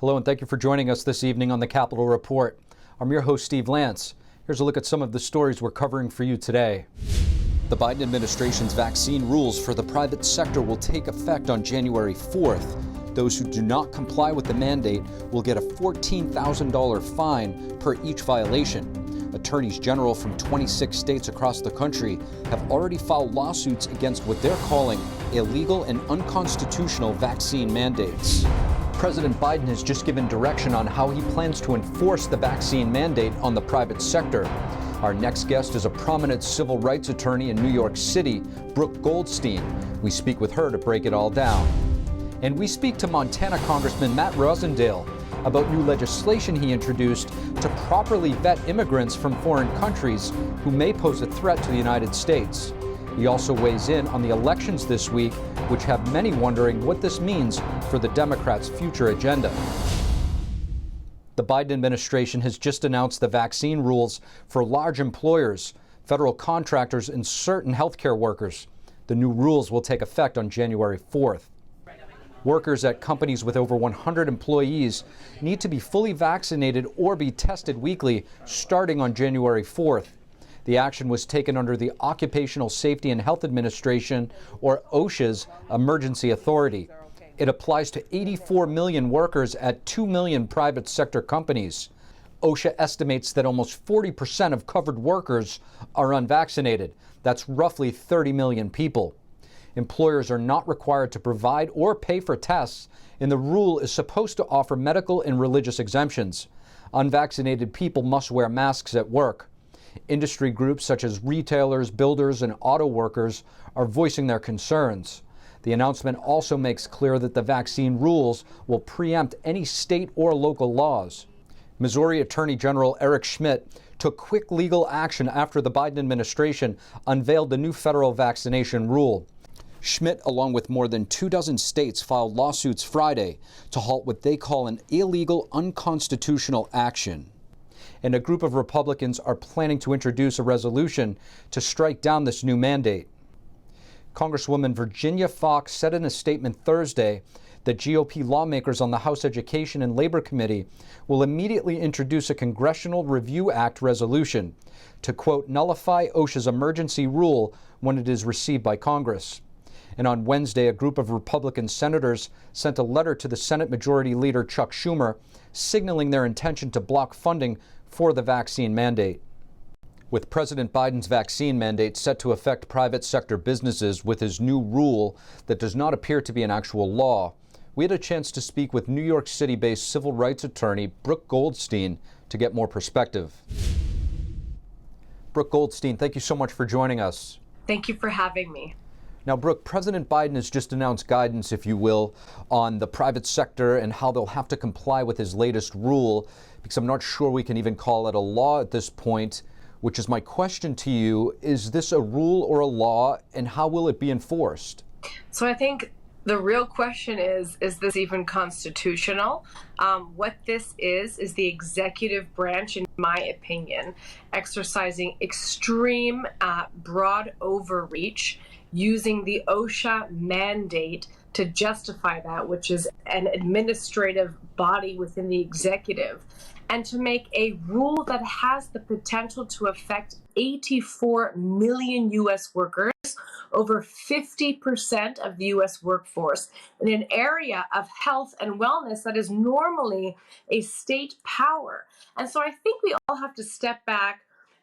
Hello and thank you for joining us this evening on the Capitol Report. I'm your host, Steve Lance. Here's a look at some of the stories we're covering for you today. The Biden administration's vaccine rules for the private sector will take effect on January 4th. Those who do not comply with the mandate will get a $14,000 fine per each violation. Attorneys general from 26 states across the country have already filed lawsuits against what they're calling illegal and unconstitutional vaccine mandates. President Biden has just given direction on how he plans to enforce the vaccine mandate on the private sector. Our next guest is a prominent civil rights attorney in New York City, Brooke Goldstein. We speak with her to break it all down. And we speak to Montana Congressman Matt Rosendale about new legislation he introduced to properly vet immigrants from foreign countries who may pose a threat to the United States. He also weighs in on the elections this week, which have many wondering what this means for the Democrats' future agenda. The Biden administration has just announced the vaccine rules for large employers, federal contractors, and certain healthcare workers. The new rules will take effect on January 4th. Workers at companies with over 100 employees need to be fully vaccinated or be tested weekly starting on January 4th. The action was taken under the Occupational Safety and Health Administration, or OSHA's, emergency authority. It applies to 84 million workers at 2 million private sector companies. OSHA estimates that almost 40% of covered workers are unvaccinated. That's roughly 30 million people. Employers are not required to provide or pay for tests, and the rule is supposed to offer medical and religious exemptions. Unvaccinated people must wear masks at work. Industry groups such as retailers, builders, and auto workers are voicing their concerns. The announcement also makes clear that the vaccine rules will preempt any state or local laws. Missouri Attorney General Eric Schmitt took quick legal action after the Biden administration unveiled the new federal vaccination rule. Schmitt, along with more than 24 states, filed lawsuits Friday to halt what they call an illegal, unconstitutional action. And a group of Republicans are planning to introduce a resolution to strike down this new mandate. Congresswoman Virginia Foxx said in a statement Thursday that GOP lawmakers on the House Education and Labor Committee will immediately introduce a Congressional Review Act resolution to, quote, nullify OSHA's emergency rule when it is received by Congress. And on Wednesday, a group of Republican senators sent a letter to the Senate Majority Leader Chuck Schumer signaling their intention to block funding for the vaccine mandate. With President Biden's vaccine mandate set to affect private sector businesses with his new rule that does not appear to be an actual law, we had a chance to speak with New York City-based civil rights attorney Brooke Goldstein to get more perspective. Brooke Goldstein, thank you so much for joining us. Thank you for having me. Now, Brooke, President Biden has just announced guidance, if you will, on the private sector and how they'll have to comply with his latest rule, because I'm not sure we can even call it a law at this point, which is my question to you. Is this a rule or a law, and how will it be enforced? So I think the real question is this even constitutional? What this is the executive branch, in my opinion, exercising extreme broad overreach, using the OSHA mandate to justify that, which is an administrative body within the executive, and to make a rule that has the potential to affect 84 million U.S. workers, over 50% of the U.S. workforce, in an area of health and wellness that is normally a state power. And so I think we all have to step back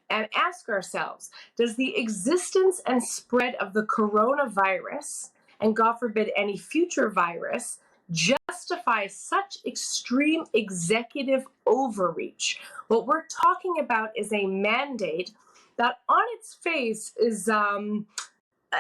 and ask ourselves, does the existence and spread of the coronavirus, and God forbid any future virus, justify such extreme executive overreach? What we're talking about is a mandate that on its face is, I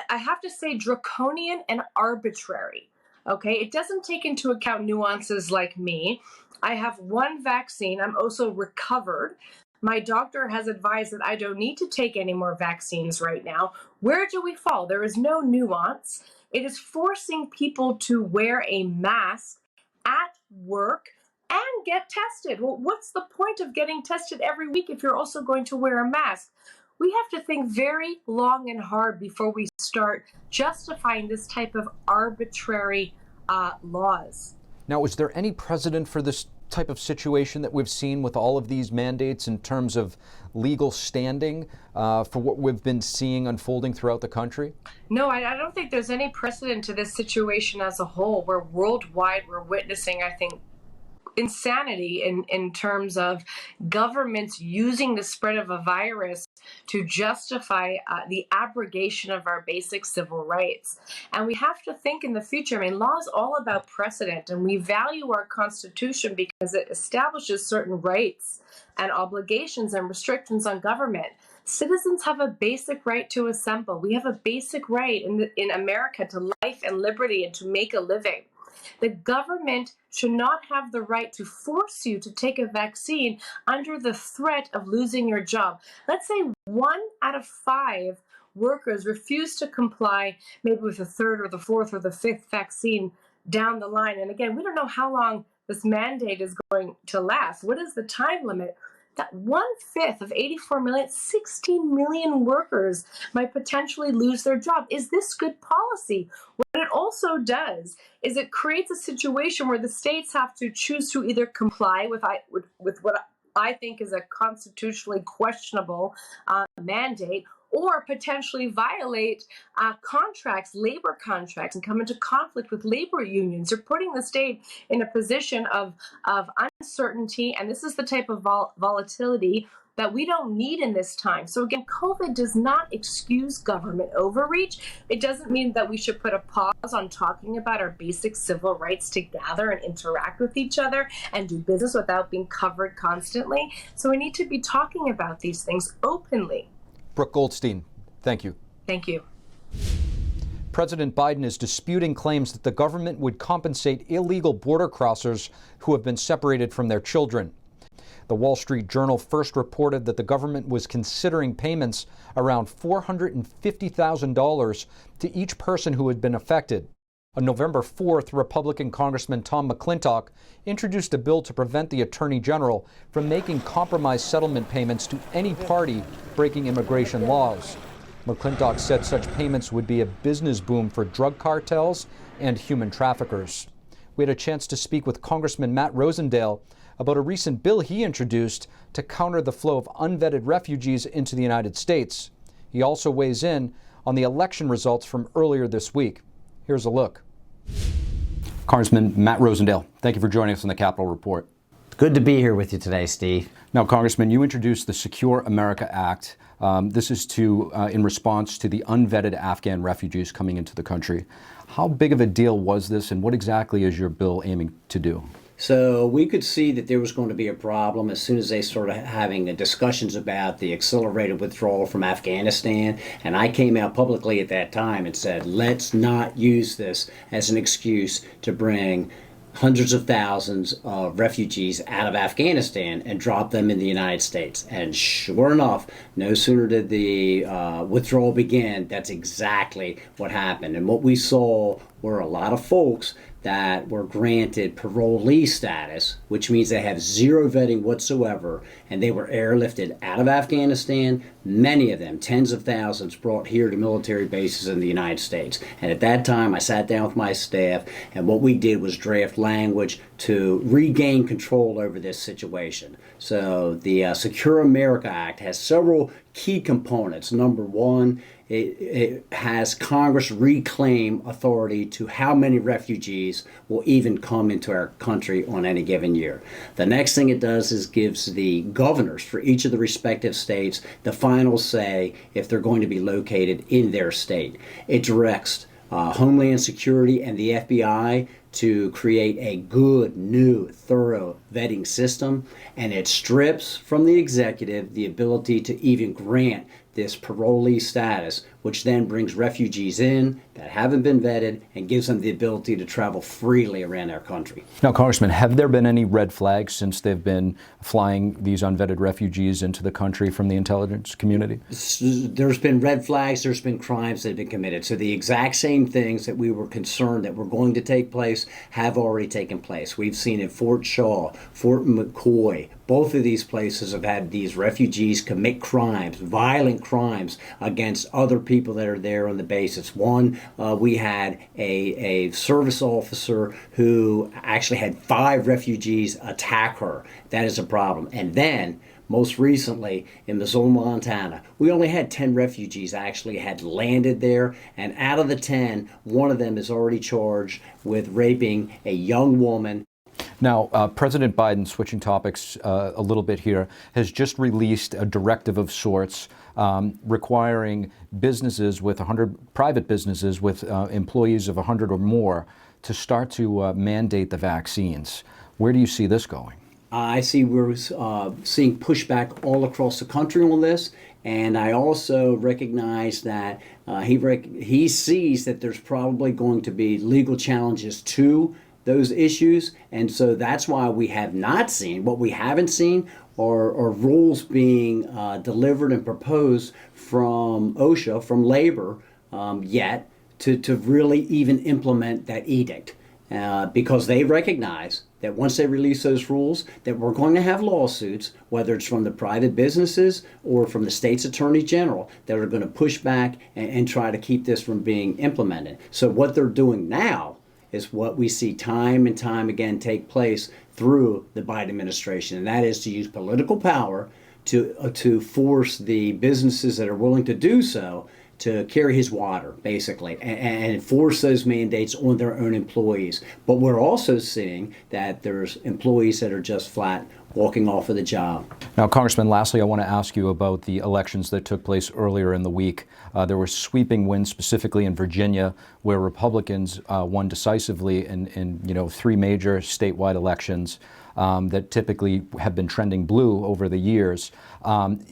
have to say, draconian and arbitrary. Okay, it doesn't take into account nuances like me. I have one vaccine. I'm also recovered. My doctor has advised that I don't need to take any more vaccines right now. Where do we fall? There is no nuance. It is forcing people to wear a mask at work and get tested. Well, what's the point of getting tested every week if you're also going to wear a mask? We have to think very long and hard before we start justifying this type of arbitrary laws. Now, is there any precedent for this type of situation that we've seen with all of these mandates in terms of legal standing for what we've been seeing unfolding throughout the country? No, I don't think there's any precedent to this situation as a whole, where worldwide we're witnessing, I think, insanity in terms of governments using the spread of a virus to justify the abrogation of our basic civil rights. And we have to think in the future. I mean, law is all about precedent, and we value our Constitution because it establishes certain rights and obligations and restrictions on government. Citizens have a basic right to assemble. We have a basic right in America to life and liberty and to make a living. The government should not have the right to force you to take a vaccine under the threat of losing your job. Let's say 1 out of 5 workers refuse to comply, maybe with the 3rd or the 4th or the 5th vaccine down the line. And again, we don't know how long this mandate is going to last. What is the time limit? That 1/5 of 84 million, 16 million workers might potentially lose their job. Is this good policy? What it also does is it creates a situation where the states have to choose to either comply with what I think is a constitutionally questionable mandate, or potentially violate contracts, labor contracts, and come into conflict with labor unions. You're putting the state in a position of uncertainty, and this is the type of volatility that we don't need in this time. So again, COVID does not excuse government overreach. It doesn't mean that we should put a pause on talking about our basic civil rights to gather and interact with each other and do business without being covered constantly. So we need to be talking about these things openly. Brooke Goldstein, thank you. Thank you. President Biden is disputing claims that the government would compensate illegal border crossers who have been separated from their children. The Wall Street Journal first reported that the government was considering payments around $450,000 to each person who had been affected. On November 4th, Republican Congressman Tom McClintock introduced a bill to prevent the Attorney General from making compromise settlement payments to any party breaking immigration laws. McClintock said such payments would be a business boom for drug cartels and human traffickers. We had a chance to speak with Congressman Matt Rosendale about a recent bill he introduced to counter the flow of unvetted refugees into the United States. He also weighs in on the election results from earlier this week. Here's a look. Congressman Matt Rosendale, thank you for joining us on the Capitol Report. Good to be here with you today, Steve. Now, Congressman, you introduced the Secure America Act. This is in response to the unvetted Afghan refugees coming into the country. How big of a deal was this, and what exactly is your bill aiming to do? So we could see that there was going to be a problem as soon as they started having discussions about the accelerated withdrawal from Afghanistan. And I came out publicly at that time and said, let's not use this as an excuse to bring hundreds of thousands of refugees out of Afghanistan and drop them in the United States. And sure enough, no sooner did the withdrawal begin, that's exactly what happened. And what we saw were a lot of folks that were granted parolee status, which means they have zero vetting whatsoever, and they were airlifted out of Afghanistan, many of them, tens of thousands, brought here to military bases in the United States. And at that time, I sat down with my staff, and what we did was draft language to regain control over this situation. So the Secure America Act has several key components. Number one, it has Congress reclaim authority to how many refugees will even come into our country on any given year. The next thing it does is gives the governors for each of the respective states the final say if they're going to be located in their state. It directs Homeland Security and the FBI to create a good, new, thorough vetting system, and it strips from the executive the ability to even grant this parolee status, which then brings refugees in that haven't been vetted and gives them the ability to travel freely around our country. Now, Congressman, have there been any red flags since they've been flying these unvetted refugees into the country from the intelligence community? There's been red flags, there's been crimes that have been committed. So the exact same things that we were concerned that were going to take place have already taken place. We've seen in Fort Shaw, Fort McCoy, both of these places have had these refugees commit crimes, violent crimes against other people people that are there on the bases. One, we had a service officer who actually had 5 refugees attack her. That is a problem. And then, most recently, in Missoula, Montana, we only had 10 refugees actually had landed there, and out of the 10, one of them is already charged with raping a young woman. Now, President Biden, switching topics a little bit here, has just released a directive of sorts requiring businesses with 100, private businesses with employees of 100 or more to start to mandate the vaccines. Where do you see this going? I see we're seeing pushback all across the country on this, and I also recognize that he sees that there's probably going to be legal challenges to those issues, and so that's why we have not seen, what we haven't seen are rules being delivered and proposed from OSHA, from labor, yet to really even implement that edict, because they recognize that once they release those rules, that we're going to have lawsuits, whether it's from the private businesses or from the state's attorney general, that are going to push back and try to keep this from being implemented. So what they're doing now is what we see time and time again take place through the Biden administration, and that is to use political power to force the businesses that are willing to do so to carry his water, basically, and enforce those mandates on their own employees. But we're also seeing that there's employees that are just flat walking off of the job. Now, Congressman, lastly, I want to ask you about the elections that took place earlier in the week. There were sweeping wins, specifically in Virginia, where Republicans won decisively in 3 major statewide elections that typically have been trending blue over the years.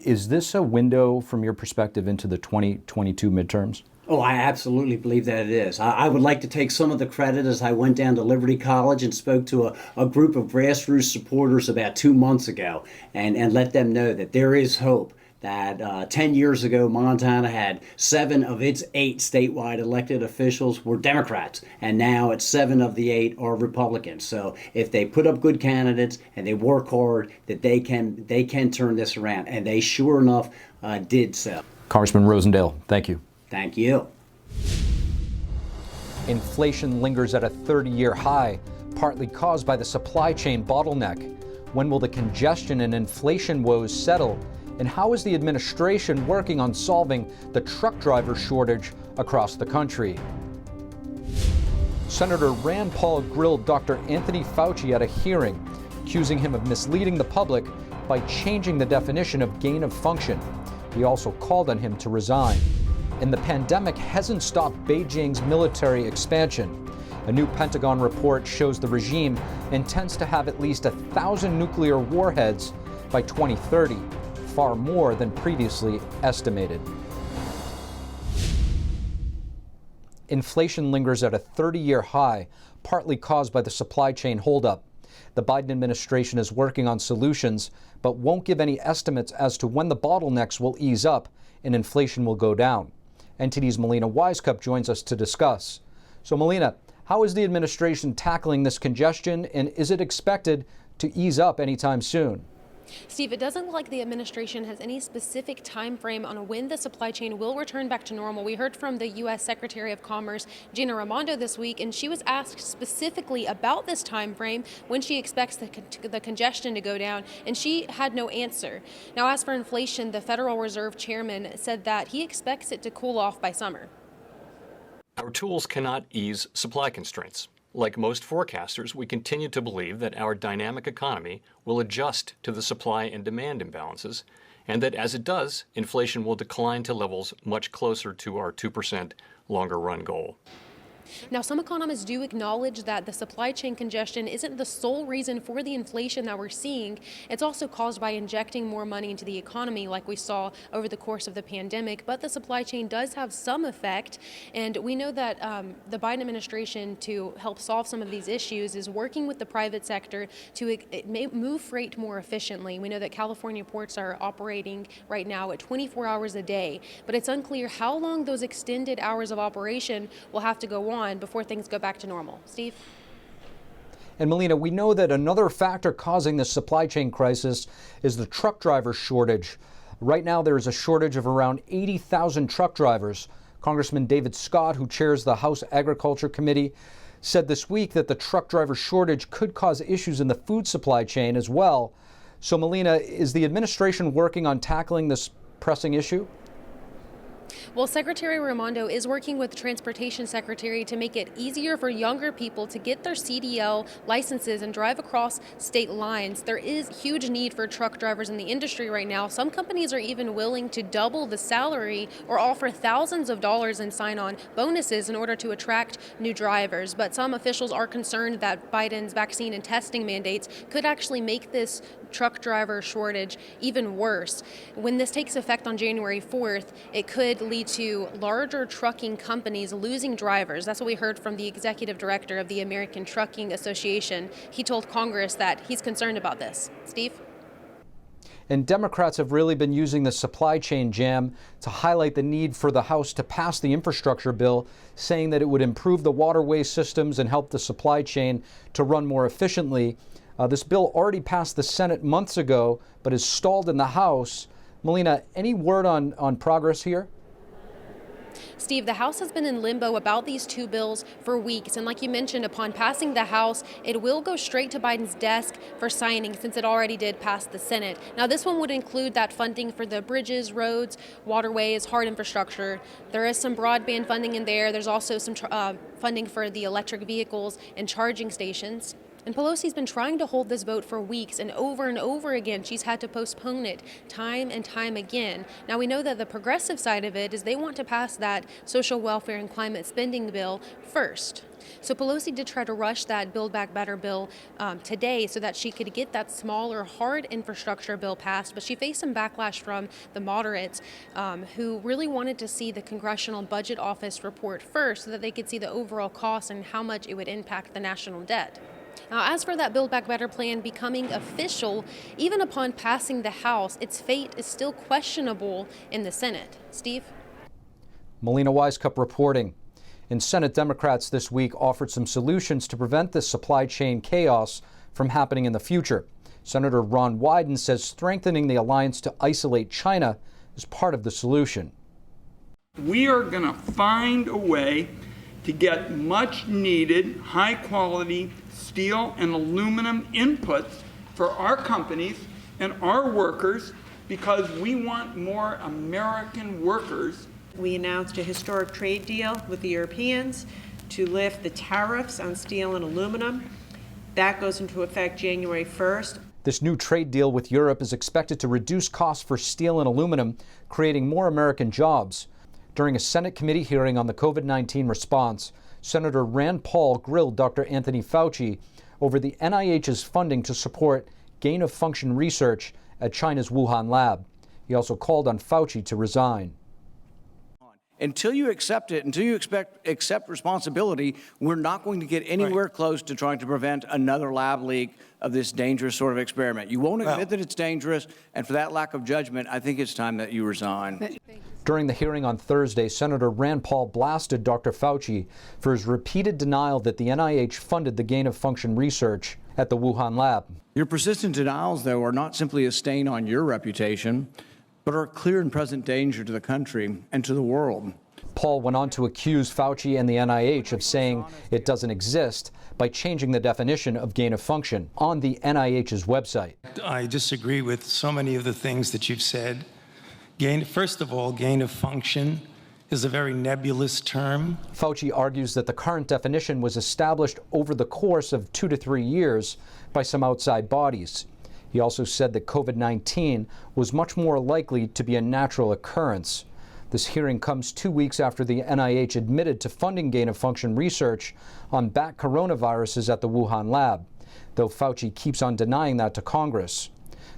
Is this a window, from your perspective, into the 2022 midterms? Oh, I absolutely believe that it is. I would like to take some of the credit as I went down to Liberty College and spoke to a group of grassroots supporters about 2 months ago and let them know that there is hope. That 10 years ago, Montana had 7 of its 8 statewide elected officials were Democrats, and now it's 7 of the 8 are Republicans. So if they put up good candidates and they work hard, that they can turn this around, and they sure enough did so. Congressman Rosendale, thank you. Thank you. Inflation lingers at a 30-year high, partly caused by the supply chain bottleneck. When will the congestion and inflation woes settle? And how is the administration working on solving the truck driver shortage across the country? Senator Rand Paul grilled Dr. Anthony Fauci at a hearing, accusing him of misleading the public by changing the definition of gain of function. He also called on him to resign. And the pandemic hasn't stopped Beijing's military expansion. A new Pentagon report shows the regime intends to have at least 1,000 nuclear warheads by 2030, far more than previously estimated. Inflation lingers at a 30-year high, partly caused by the supply chain holdup. The Biden administration is working on solutions, but won't give any estimates as to when the bottlenecks will ease up and inflation will go down. NTD's Melina Wisecup joins us to discuss. So, Melina, how is the administration tackling this congestion, and is it expected to ease up anytime soon? Steve, it doesn't look like the administration has any specific time frame on when the supply chain will return back to normal. We heard from the U.S. Secretary of Commerce, Gina Raimondo, this week, and she was asked specifically about this time frame, when she expects the congestion to go down, and she had no answer. Now, as for inflation, the Federal Reserve chairman said that he expects it to cool off by summer. Our tools cannot ease supply constraints. Like most forecasters, we continue to believe that our dynamic economy will adjust to the supply and demand imbalances, and that as it does, inflation will decline to levels much closer to our 2% longer run goal. Now, some economists do acknowledge that the supply chain congestion isn't the sole reason for the inflation that we're seeing. It's also caused by injecting more money into the economy like we saw over the course of the pandemic. But the supply chain does have some effect. And we know that the Biden administration, to help solve some of these issues, is working with the private sector to move freight more efficiently. We know that California ports are operating right now at 24 hours a day. But it's unclear how long those extended hours of operation will have to go on before things go back to normal. Steve? And Melina, we know that another factor causing the supply chain crisis is the truck driver shortage. Right now, there is a shortage of around 80,000 truck drivers. Congressman David Scott, who chairs the House Agriculture Committee, said this week that the truck driver shortage could cause issues in the food supply chain as well. So, Melina, is the administration working on tackling this pressing issue? Well, Secretary Raimondo is working with the Transportation Secretary to make it easier for younger people to get their CDL licenses and drive across state lines. There is huge need for truck drivers in the industry right now. Some companies are even willing to double the salary or offer thousands of dollars in sign-on bonuses in order to attract new drivers. But some officials are concerned that Biden's vaccine and testing mandates could actually make this truck driver shortage even worse. When this takes effect on January 4th, it could lead to larger trucking companies losing drivers. That's what we heard from the executive director of the American Trucking Association. He told Congress that he's concerned about this. Steve? And Democrats have really been using the supply chain jam to highlight the need for the House to pass the infrastructure bill, saying that it would improve the waterway systems and help the supply chain to run more efficiently. This bill already passed the Senate months ago, but is stalled in the House. Melina, any word on progress here? Steve, the House has been in limbo about these two bills for weeks. And like you mentioned, upon passing the House, it will go straight to Biden's desk for signing since it already did pass the Senate. Now, this one would include that funding for the bridges, roads, waterways, hard infrastructure. There is some broadband funding in there. There's also some funding for the electric vehicles and charging stations. And Pelosi's been trying to hold this vote for weeks, and over again, she's had to postpone it time and time again. Now, we know that the progressive side of it is they want to pass that social welfare and climate spending bill first. So Pelosi did try to rush that Build Back Better bill today so that she could get that smaller, hard infrastructure bill passed, but she faced some backlash from the moderates who really wanted to see the Congressional Budget Office report first so that they could see the overall cost and how much it would impact the national debt. Now, as for that Build Back Better plan becoming official, even upon passing the House, its fate is still questionable in the Senate. Steve? Melina Wisecup reporting. And Senate Democrats this week offered some solutions to prevent this supply chain chaos from happening in the future. Senator Ron Wyden says strengthening the alliance to isolate China is part of the solution. We are going to find a way to get much needed, high quality steel and aluminum inputs for our companies and our workers because we want more American workers. We announced a historic trade deal with the Europeans to lift the tariffs on steel and aluminum. That goes into effect January 1st. This new trade deal with Europe is expected to reduce costs for steel and aluminum, creating more American jobs. During a Senate committee hearing on the COVID-19 response, Senator Rand Paul grilled Dr. Anthony Fauci over the NIH's funding to support gain-of-function research at China's Wuhan lab. He also called on Fauci to resign. Until you accept it, until you accept responsibility, we're not going to get anywhere close to trying to prevent another lab leak of this dangerous sort of experiment. You won't admit that it's dangerous, and for that lack of judgment, I think it's time that you resign. During the hearing on Thursday, Senator Rand Paul blasted Dr. Fauci for his repeated denial that the NIH funded the gain-of-function research at the Wuhan lab. Your persistent denials, though, are not simply a stain on your reputation, but are a clear and present danger to the country and to the world. Paul went on to accuse Fauci and the NIH of saying it doesn't exist by changing the definition of gain of function on the NIH's website. I disagree with so many of the things that you've said. First of all, gain of function is a very nebulous term. Fauci argues that the current definition was established over the course of 2 to 3 years by some outside bodies. He also said that COVID-19 was much more likely to be a natural occurrence. This hearing comes 2 weeks after the NIH admitted to funding gain-of-function research on bat coronaviruses at the Wuhan lab, though Fauci keeps on denying that to Congress.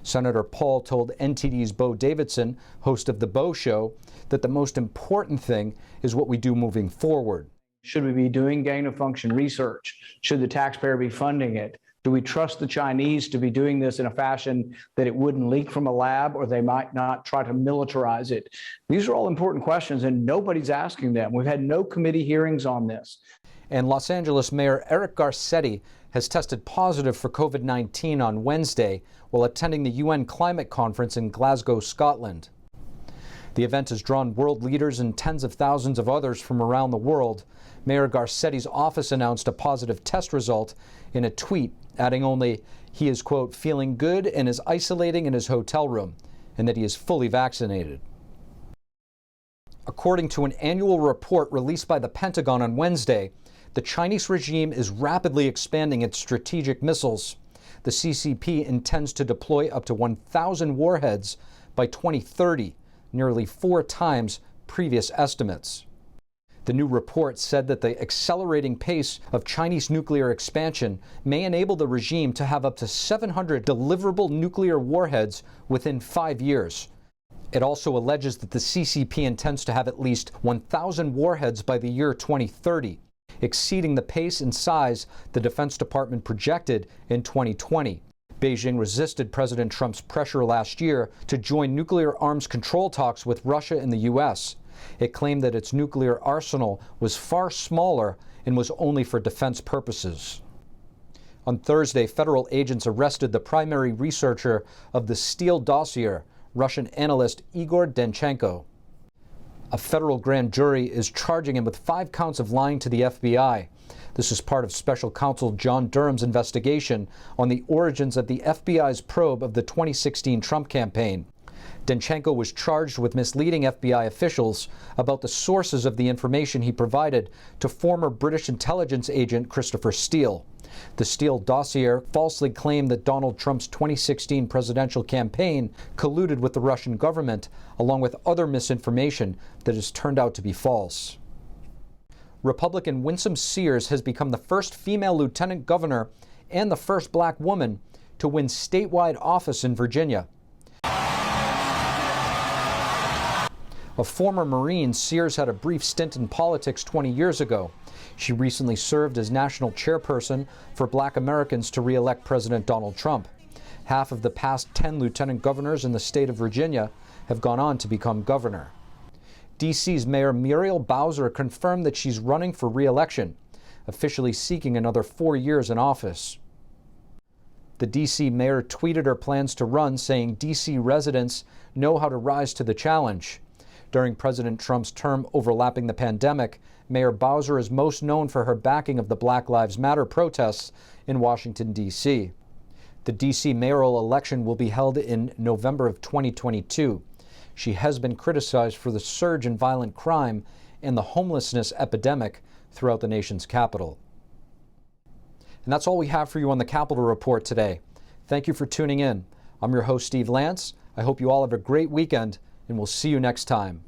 Senator Paul told NTD's Bo Davidson, host of The Bo Show, that the most important thing is what we do moving forward. Should we be doing gain-of-function research? Should the taxpayer be funding it? Do we trust the Chinese to be doing this in a fashion that it wouldn't leak from a lab, or they might not try to militarize it? These are all important questions, and nobody's asking them. We've had no committee hearings on this. And Los Angeles Mayor Eric Garcetti has tested positive for COVID-19 on Wednesday while attending the UN Climate Conference in Glasgow, Scotland. The event has drawn world leaders and tens of thousands of others from around the world. Mayor Garcetti's office announced a positive test result in a tweet, adding only he is, quote, feeling good and is isolating in his hotel room, and that he is fully vaccinated. According to an annual report released by the Pentagon on Wednesday, the Chinese regime is rapidly expanding its strategic missiles. The CCP intends to deploy up to 1,000 warheads by 2030, nearly 4 times previous estimates. The new report said that the accelerating pace of Chinese nuclear expansion may enable the regime to have up to 700 deliverable nuclear warheads within 5 years. It also alleges that the CCP intends to have at least 1,000 warheads by the year 2030, exceeding the pace and size the Defense Department projected in 2020. Beijing resisted President Trump's pressure last year to join nuclear arms control talks with Russia and the U.S. It claimed that its nuclear arsenal was far smaller and was only for defense purposes. On Thursday, federal agents arrested the primary researcher of the Steele dossier, Russian analyst Igor Danchenko. A federal grand jury is charging him with 5 counts of lying to the FBI. This is part of Special Counsel John Durham's investigation on the origins of the FBI's probe of the 2016 Trump campaign. Danchenko was charged with misleading FBI officials about the sources of the information he provided to former British intelligence agent Christopher Steele. The Steele dossier falsely claimed that Donald Trump's 2016 presidential campaign colluded with the Russian government, along with other misinformation that has turned out to be false. Republican Winsome Sears has become the first female lieutenant governor and the first black woman to win statewide office in Virginia. A former Marine, Sears had a brief stint in politics 20 years ago. She recently served as national chairperson for Black Americans to re-elect President Donald Trump. Half of the past 10 lieutenant governors in the state of Virginia have gone on to become governor. D.C.'s Mayor Muriel Bowser confirmed that she's running for re-election, officially seeking another 4 years in office. The D.C. mayor tweeted her plans to run, saying D.C. residents know how to rise to the challenge. During President Trump's term overlapping the pandemic, Mayor Bowser is most known for her backing of the Black Lives Matter protests in Washington, D.C. The D.C. mayoral election will be held in November of 2022. She has been criticized for the surge in violent crime and the homelessness epidemic throughout the nation's capital. And that's all we have for you on the Capitol Report today. Thank you for tuning in. I'm your host, Steve Lance. I hope you all have a great weekend, and we'll see you next time.